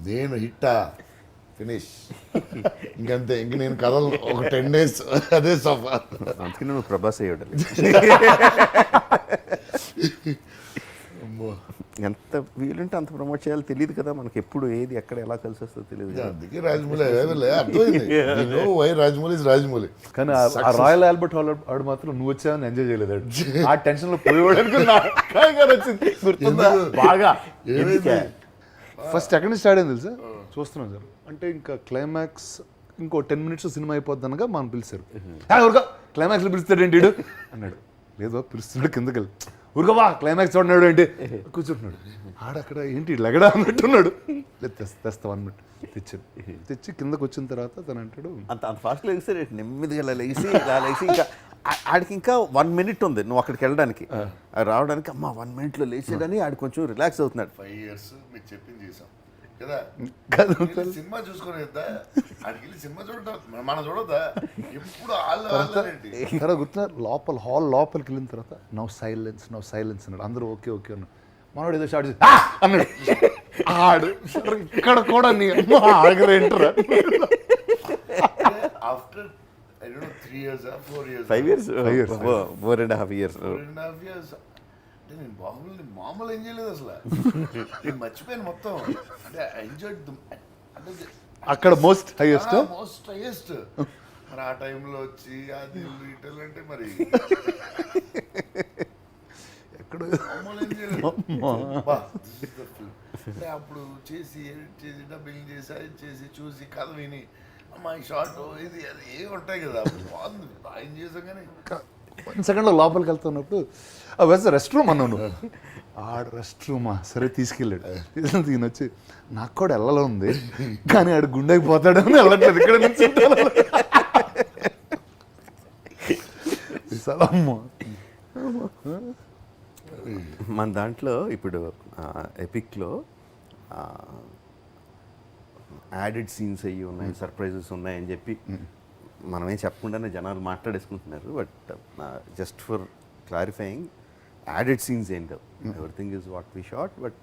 నేను హిట్టా ఫినిష్ ఇంకంతే. ఇంక నేను కథలు ఒక 10 days అదే సఫా. అందుకని నువ్వు ప్రభాస్ అయ్యాడు. ఎంత వీలుంటే అంత ప్రమోట్ చేయాలో తెలియదు కదా మనకి, ఎప్పుడు ఏది ఎక్కడ ఎలా కలిసి వస్తుందో తెలియదు. అందుకే రాజమౌళి అర్థమైంది. Why Rajamouli is Rajamouli. కానీ ఆ రాయల్ ఆల్బర్ట్ హాల్ ఆడు మాత్రం నువ్వు వచ్చావని ఎంజాయ్ చేయలేదు. ఆ టెన్షన్ లో పోయేవాడు అనుకున్నా వచ్చింది గుర్తుందా బాగా. ఫస్ట్ ఎక్కడి నుంచి స్టార్ట్ అయింది తెలుసా? చూస్తున్నాం సార్ అంటే ఇంకా క్లైమాక్స్ ఇంకో 10 minutes సినిమా అయిపోద్ది అనగా మనం పిలిచారు. ఊరుగా క్లైమాక్స్లో పిలుస్తాడు ఏంటి అన్నాడు. లేదు పిలుస్తున్నాడు కిందకి వెళ్ళి ఊరుగా వా క్లైమాక్స్ చూడన్నాడు ఏంటి కూర్చుంటున్నాడు. ఆడక్కడ ఏంటి లెగడా అన్నట్టున్నాడు. లేదు తెస్తా 1 minute తెచ్చి కిందకు వచ్చిన తర్వాత తను అంటాడు అంత ఫాస్ట్గా లెగిస్తే నెమ్మదిగా ఇలా లేచి ఇంకా ఆడికి ఇంకా 1 minute ఉంది నువ్వు అక్కడికి వెళ్ళడానికి రావడానికి. అమ్మ 1 minute లేచాడని ఆడి కొంచెం రిలాక్స్ అవుతున్నాడు. 5 years మీరు చెప్పింది చేసాం కదా. సినిమా చూసుకుని అడిగి సినిమా చూడటం మనం చూడదా ఎప్పుడు తర్వాత గుర్తున్నా హాల్ లోపలికి వెళ్ళిన తర్వాత నౌ సైలెన్స్ అన్నాడు. అందరూ ఓకే అన్నాడు. మనోడు ఏదో షార్ట్ అన్నాడు. ఆడు ఇక్కడ కూడా నీ ఆగరేంటరా. After 3 years 4 years 5 years 4.5 years అంటే నేను బాహుబలిని మామూలు ఏం చేయలేదు అసలు. నేను మర్చిపోయాను మొత్తం. అంటే ఎంజాయ్ అంటే అక్కడ మోస్ట్ హైయెస్ట్ మరి ఆ టైంలో వచ్చి అది రిటైల్ అంటే మరి ఎక్కడ మామూలు ఏం చేయలేదు. అంటే అప్పుడు చేసి ఎడిట్ చేసి డబ్బింగ్ చేసి చూసి కథ విని అమ్మా ఈ షార్ట్ ఇది అది ఏమి ఉంటాయి కదా. బాగుంది ఆయన చేసాం కానీ 1 second లోపలికి వెళ్తున్నప్పుడు రెస్ట్ రూమ్ అన్నాను. ఆడ రెస్ట్ రూమా సరే తీసుకెళ్ళాడు. ఈయన వచ్చి నాకు కూడా వెళ్ళలో ఉంది కానీ ఆడు గుండెకి పోతాడని వెళ్ళట్లేదు ఇక్కడ నుంచి. మన దాంట్లో ఇప్పుడు ఎపిక్లో యాడెడ్ సీన్స్ అయ్యి ఉన్నాయి, సర్ప్రైజెస్ ఉన్నాయని చెప్పి మనమేం చెప్పకుండానే జనాలు మాట్లాడేసుకుంటున్నారు. But just for clarifying added scenes ఏంటో everything is what we shot. But